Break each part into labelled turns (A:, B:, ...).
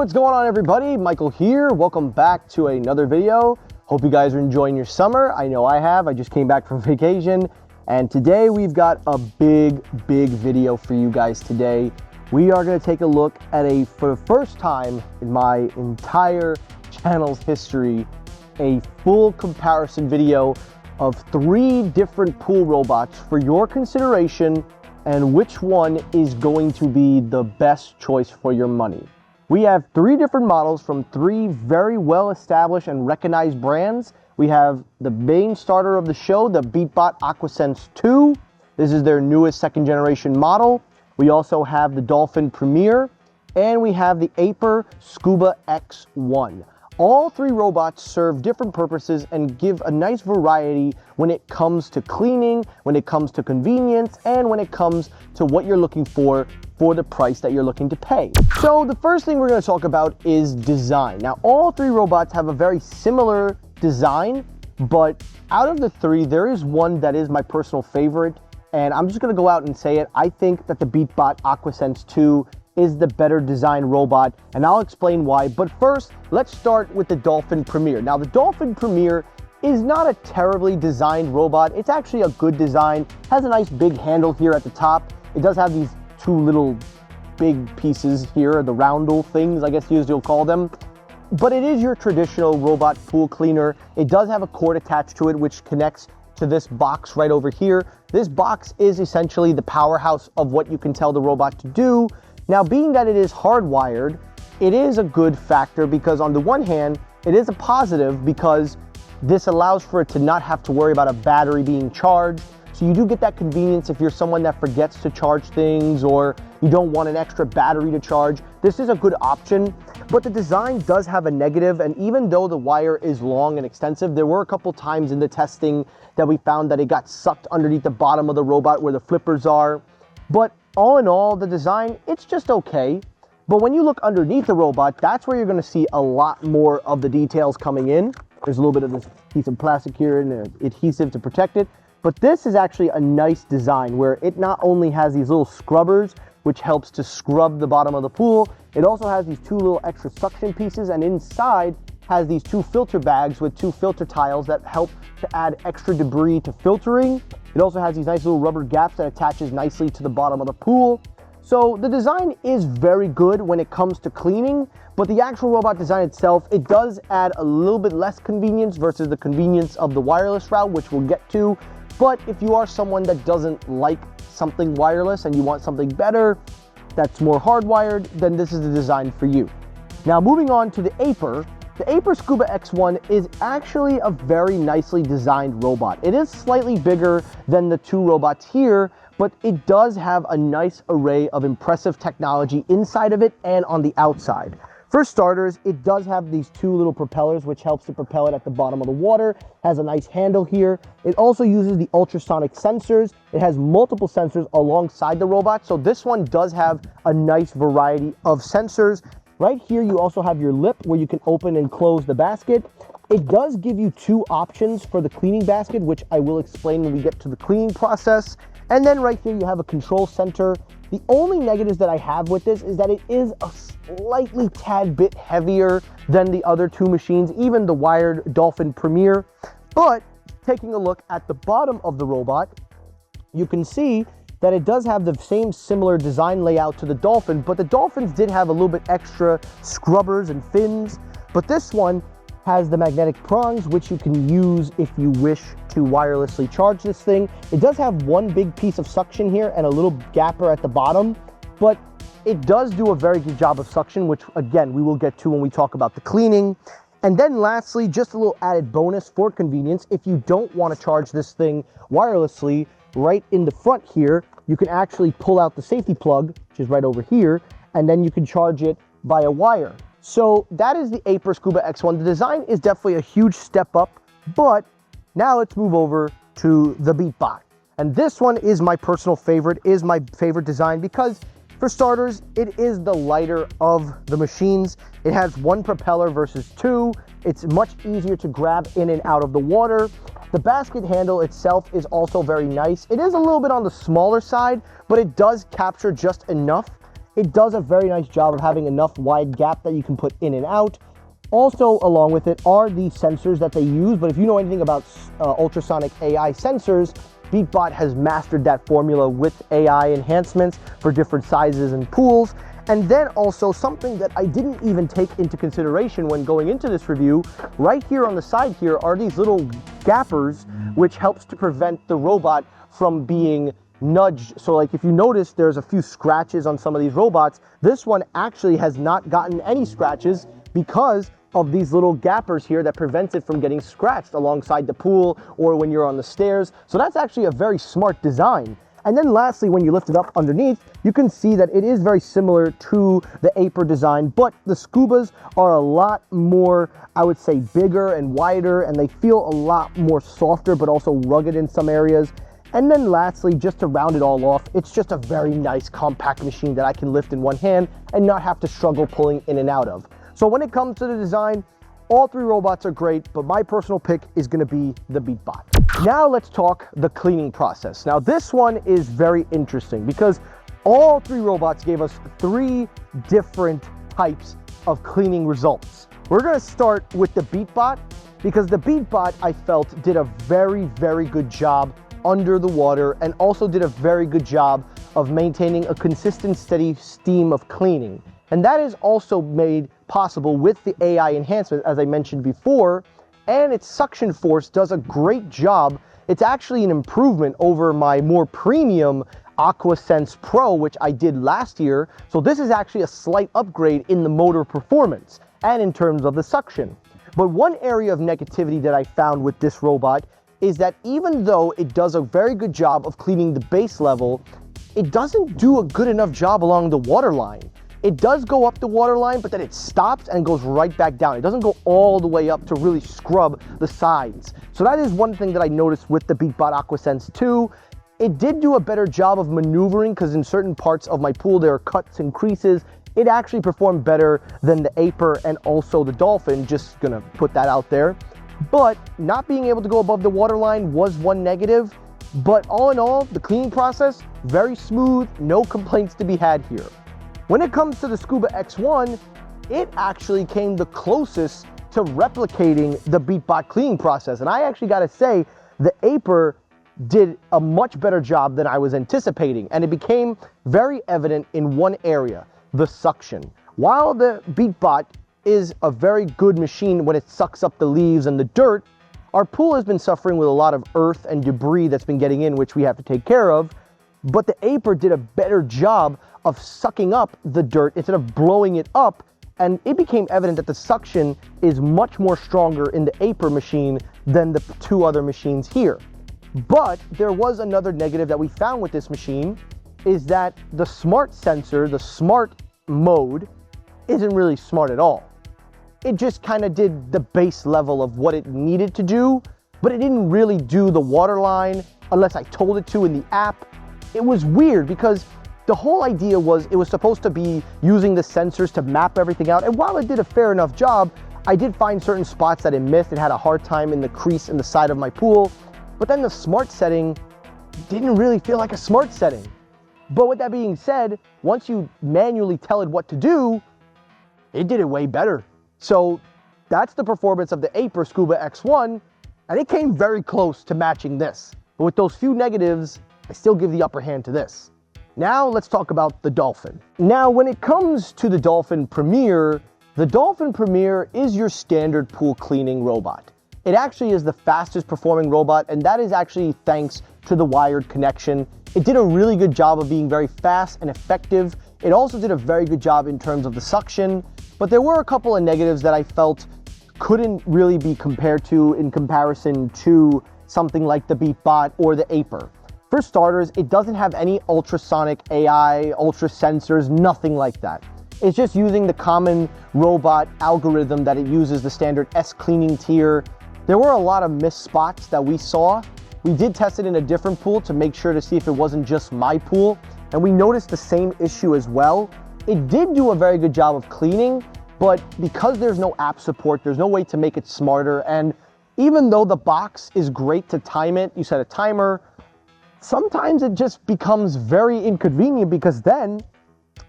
A: What's going on, everybody? Michael here. Welcome back to another video. Hope you guys are enjoying your summer. I know I have. I just came back from vacation, and today we've got a big video for you guys today. We are going to take a look at for the first time in my entire channel's history, a full comparison video of 3 different pool robots for your consideration and which one is going to be the best choice for your money. We have 3 different models from 3 very well established and recognized brands. We have the main starter of the show, the BeatBot Aquasense 2. This is their newest 2nd generation model. We also have the Dolphin Premire, and we have the Aiper Scuba X1. All 3 robots serve different purposes and give a nice variety when it comes to cleaning, when it comes to convenience, and when it comes to what you're looking for the price that you're looking to pay. So the first thing we're going to talk about is design. Now, all 3 robots have a very similar design, but out of the 3, there is one that is my personal favorite, and I'm just going to go out and say it. I think that the BeatBot Aquasense 2 is the better design robot, and I'll explain why. But first, let's start with the Dolphin Premire. Now, the Dolphin Premire is not a terribly designed robot. It's actually a good design. Has a nice big handle here at the top. It does have these 2 little big pieces here, the roundel things, I guess you'll call them. But it is your traditional robot pool cleaner. It does have a cord attached to it, which connects to this box right over here. This box is essentially the powerhouse of what you can tell the robot to do. Now, being that it is hardwired, it is a good factor because on the one hand, it is a positive because this allows for it to not have to worry about a battery being charged. So you do get that convenience if you're someone that forgets to charge things or you don't want an extra battery to charge. This is a good option, but the design does have a negative, and even though the wire is long and extensive, there were a couple times in the testing that we found that it got sucked underneath the bottom of the robot where the flippers are. But all in all, the design, it's just okay. But when you look underneath the robot, that's where you're going to see a lot more of the details coming in. There's a little bit of this piece of plastic here and an adhesive to protect it. But this is actually a nice design where it not only has these little scrubbers, which helps to scrub the bottom of the pool, it also has these 2 little extra suction pieces, and inside has these 2 filter bags with 2 filter tiles that help to add extra debris to filtering. It also has these nice little rubber gaps that attaches nicely to the bottom of the pool. So the design is very good when it comes to cleaning, but the actual robot design itself, it does add a little bit less convenience versus the convenience of the wireless route, which we'll get to. But if you are someone that doesn't like something wireless and you want something better that's more hardwired, then this is the design for you. Now, moving on to the Aiper Scuba X1 is actually a very nicely designed robot. It is slightly bigger than the 2 robots here, but it does have a nice array of impressive technology inside of it and on the outside. For starters, it does have these 2 little propellers, which helps to propel it at the bottom of the water. Has a nice handle here. It also uses the ultrasonic sensors. It has multiple sensors alongside the robot, so this one does have a nice variety of sensors. Right here, you also have your lip where you can open and close the basket. It does give you 2 options for the cleaning basket, which I will explain when we get to the cleaning process. And then right here, you have a control center. The only negatives that I have with this is that it is a slightly tad bit heavier than the other 2 machines, even the wired Dolphin Premire. But taking a look at the bottom of the robot, you can see that it does have the same similar design layout to the Dolphin, but the Dolphins did have a little bit extra scrubbers and fins. But this one has the magnetic prongs, which you can use if you wish to wirelessly charge this thing. It does have 1 big piece of suction here and a little gapper at the bottom, but it does do a very good job of suction, which again, we will get to when we talk about the cleaning. And then lastly, just a little added bonus for convenience, if you don't want to charge this thing wirelessly, right in the front here, you can actually pull out the safety plug, which is right over here, and then you can charge it via wire. So that is the Aiper Scuba X1. The design is definitely a huge step up, but now let's move over to the BeatBot. And this one is my personal favorite, is my favorite design because, for starters, it is the lighter of the machines. It has 1 propeller versus 2. It's much easier to grab in and out of the water. The basket handle itself is also very nice. It is a little bit on the smaller side, but it does capture just enough it does a very nice job of having enough wide gap that you can put in and out. Also, along with it are the sensors that they use, but if you know anything about ultrasonic AI sensors, BeatBot has mastered that formula with AI enhancements for different sizes and pools. And then also something that I didn't even take into consideration when going into this review, right here on the side here are these little gappers, which helps to prevent the robot from being nudged. So like if you notice, there's a few scratches on some of these robots. This one actually has not gotten any scratches because of these little gappers here that prevents it from getting scratched alongside the pool or when you're on the stairs. So that's actually a very smart design. And then lastly, when you lift it up underneath, you can see that it is very similar to the Aiper design, but the Scubas are a lot more, I would say, bigger and wider, and they feel a lot more softer, but also rugged in some areas. And then lastly, just to round it all off, it's just a very nice compact machine that I can lift in one hand and not have to struggle pulling in and out of. So when it comes to the design, all three robots are great, but my personal pick is gonna be the BeatBot. Now let's talk the cleaning process. Now this one is very interesting because all three robots gave us three different types of cleaning results. We're gonna start with the BeatBot because the BeatBot, I felt, did a very, very good job under the water and also did a very good job of maintaining a consistent, steady steam of cleaning. And that is also made possible with the AI enhancement, as I mentioned before, and its suction force does a great job. It's actually an improvement over my more premium Aquasense Pro, which I did last year. So this is actually a slight upgrade in the motor performance and in terms of the suction. But one area of negativity that I found with this robot is that even though it does a very good job of cleaning the base level, it doesn't do a good enough job along the water line. It does go up the water line, but then it stops and goes right back down. It doesn't go all the way up to really scrub the sides. So that is one thing that I noticed with the BeatBot Aquasense 2. It did do a better job of maneuvering because in certain parts of my pool there are cuts and creases. It actually performed better than the Aiper and also the Dolphin, just gonna put that out there. But not being able to go above the water line was one negative. But all in all, the cleaning process, very smooth, no complaints to be had here. When it comes to the Scuba X1, it actually came the closest to replicating the BeatBot cleaning process. And I actually gotta say, the Aiper did a much better job than I was anticipating. And it became very evident in one area, the suction. While the BeatBot is a very good machine when it sucks up the leaves and the dirt, our pool has been suffering with a lot of earth and debris that's been getting in, which we have to take care of. But the Aiper did a better job of sucking up the dirt instead of blowing it up, and it became evident that the suction is much more stronger in the Aiper machine than the two other machines here. But there was another negative that we found with this machine, is that the smart sensor, the smart mode, isn't really smart at all. It just kind of did the base level of what it needed to do, but it didn't really do the water line unless I told it to in the app. It was weird because the whole idea was it was supposed to be using the sensors to map everything out. And while it did a fair enough job, I did find certain spots that it missed. It had a hard time in the crease in the side of my pool. But then the smart setting didn't really feel like a smart setting. But with that being said, once you manually tell it what to do, it did it way better. So that's the performance of the Aiper Scuba X1, and it came very close to matching this. But with those few negatives, I still give the upper hand to this. Now let's talk about the Dolphin. Now when it comes to the Dolphin Premire is your standard pool cleaning robot. It actually is the fastest performing robot, and that is actually thanks to the wired connection. It did a really good job of being very fast and effective. It also did a very good job in terms of the suction, but there were a couple of negatives that I felt couldn't really be compared to in comparison to something like the BeatBot or the Aiper. For starters, it doesn't have any ultrasonic AI, ultra sensors, nothing like that. It's just using the common robot algorithm that it uses, the standard S cleaning tier. There were a lot of missed spots that we saw. We did test it in a different pool to make sure to see if it wasn't just my pool, and we noticed the same issue as well. It did do a very good job of cleaning, but because there's no app support, there's no way to make it smarter, and even though the box is great to time it, you set a timer, sometimes it just becomes very inconvenient because then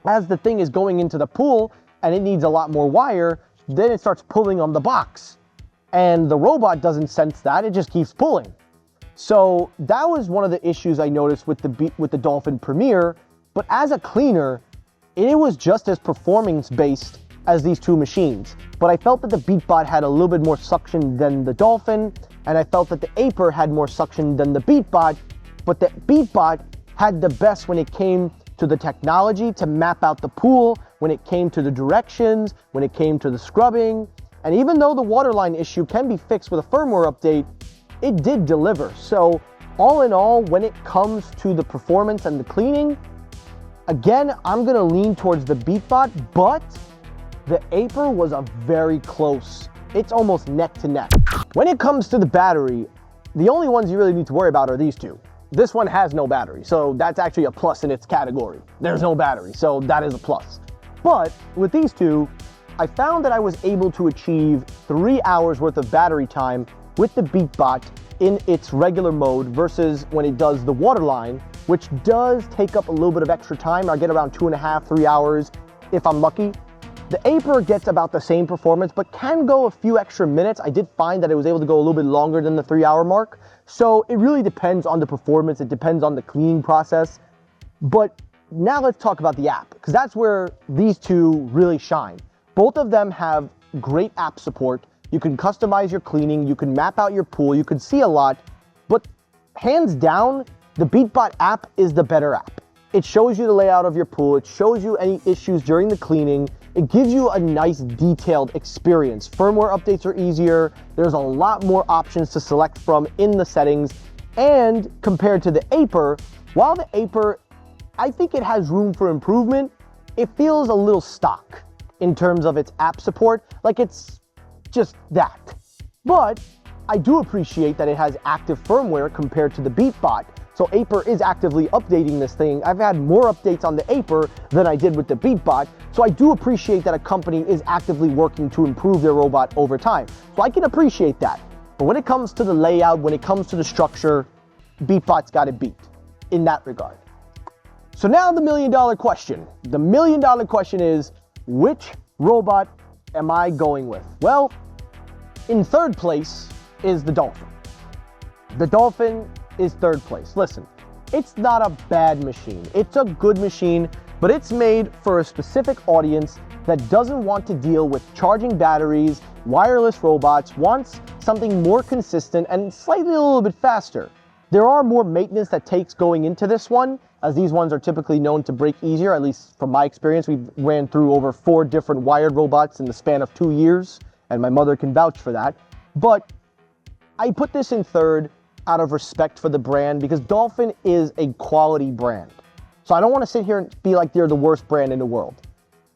A: as the thing is going into the pool and it needs a lot more wire, then it starts pulling on the box. And the robot doesn't sense that, it just keeps pulling. So that was one of the issues I noticed with the Dolphin Premiere, but as a cleaner, it was just as performance-based as these two machines. But I felt that the BeatBot had a little bit more suction than the Dolphin, and I felt that the Aiper had more suction than the BeatBot, but the BeatBot had the best when it came to the technology to map out the pool, when it came to the directions, when it came to the scrubbing. And even though the waterline issue can be fixed with a firmware update, it did deliver. So all in all, when it comes to the performance and the cleaning, again, I'm gonna lean towards the BeatBot, but the Aiper was a very close. It's almost neck to neck. When it comes to the battery, the only ones you really need to worry about are these two. This one has no battery, so that's actually a plus in its category. There's no battery, so that is a plus. But with these two, I found that I was able to achieve 3 hours worth of battery time with the BeatBot in its regular mode versus when it does the waterline, which does take up a little bit of extra time. I get around 2.5, 3 hours if I'm lucky. The Aiper gets about the same performance, but can go a few extra minutes. I did find that it was able to go a little bit longer than the 3 hour mark. So it really depends on the performance. It depends on the cleaning process. But now let's talk about the app, because that's where these two really shine. Both of them have great app support. You can customize your cleaning, you can map out your pool, you can see a lot, but hands down, the BeatBot app is the better app. It shows you the layout of your pool, it shows you any issues during the cleaning, it gives you a nice detailed experience. Firmware updates are easier, there's a lot more options to select from in the settings, and compared to the Aiper, while the Aiper, I think it has room for improvement, it feels a little stock in terms of its app support, like it's just that. But I do appreciate that it has active firmware compared to the BeatBot. So Aiper is actively updating this thing. I've had more updates on the Aiper than I did with the BeatBot. So I do appreciate that a company is actively working to improve their robot over time. So I can appreciate that. But when it comes to the layout, when it comes to the structure, BeatBot's got it beat in that regard. So now the $1 million question. The $1 million question is, which robot am I going with? Well, in third place is the Dolphin. The Dolphin is third place. Listen, it's not a bad machine. It's a good machine, but it's made for a specific audience that doesn't want to deal with charging batteries, wireless robots, wants something more consistent and slightly a little bit faster. There are more maintenance that takes going into this one, as these ones are typically known to break easier, at least from my experience. We've ran through over 4 different wired robots in the span of 2 years, and my mother can vouch for that. But I put this in third out of respect for the brand because Dolphin is a quality brand. So I don't want to sit here and be like they're the worst brand in the world.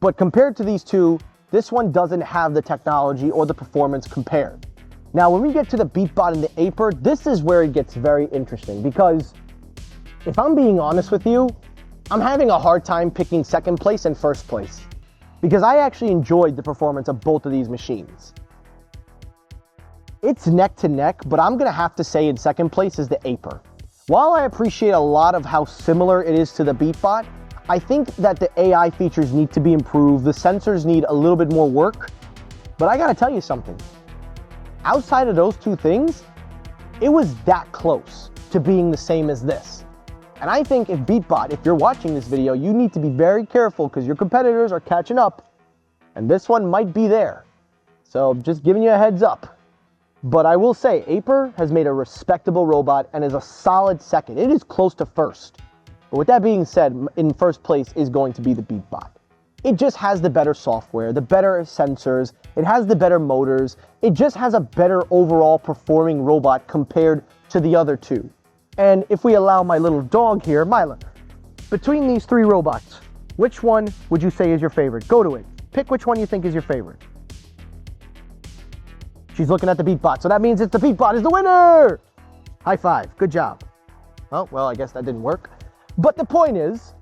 A: But compared to these two, this one doesn't have the technology or the performance compared. Now, when we get to the BeatBot and the Aiper, this is where it gets very interesting because if I'm being honest with you, I'm having a hard time picking second place and first place because I actually enjoyed the performance of both of these machines. It's neck to neck, but I'm gonna have to say in second place is the Aiper. While I appreciate a lot of how similar it is to the BeatBot, I think that the AI features need to be improved, the sensors need a little bit more work, but I gotta tell you something. Outside of those two things, it was that close to being the same as this. And I think if BeatBot, if you're watching this video, you need to be very careful because your competitors are catching up and this one might be there. So just giving you a heads up. But I will say, Aiper has made a respectable robot and is a solid second. It is close to first. But with that being said, in first place is going to be the BeatBot. It just has the better software, the better sensors, it has the better motors, it just has a better overall performing robot compared to the other two. And if we allow my little dog here, Mila, between these 3 robots, which one would you say is your favorite? Go to it. Pick which one you think is your favorite. She's looking at the BeatBot, so that means it's the BeatBot is the winner! High five, good job. Oh, well, I guess that didn't work. But the point is,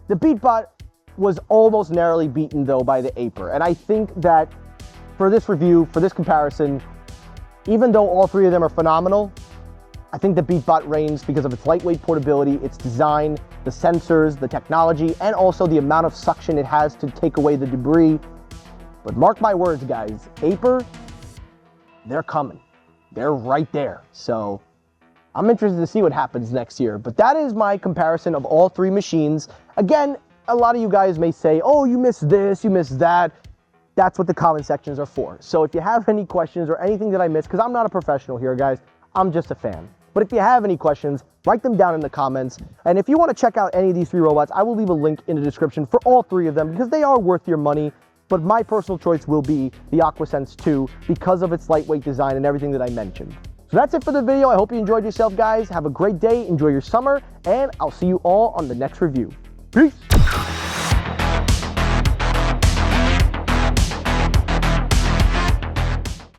A: the BeatBot was almost narrowly beaten though by the Aiper. And I think that for this review, for this comparison, even though all 3 of them are phenomenal, I think the BeatBot reigns because of its lightweight portability, its design, the sensors, the technology, and also the amount of suction it has to take away the debris. But mark my words, guys, Aiper, they're coming. They're right there. So I'm interested to see what happens next year. But that is my comparison of all three machines. Again, a lot of you guys may say, oh, you missed this, you missed that. That's what the comment sections are for. So if you have any questions or anything that I missed, because I'm not a professional here, guys, I'm just a fan. But if you have any questions, write them down in the comments. And if you want to check out any of these three robots, I will leave a link in the description for all three of them because they are worth your money. But my personal choice will be the Aquasense 2 because of its lightweight design and everything that I mentioned. So that's it for the video. I hope you enjoyed yourself, guys. Have a great day. Enjoy your summer. And I'll see you all on the next review. Peace.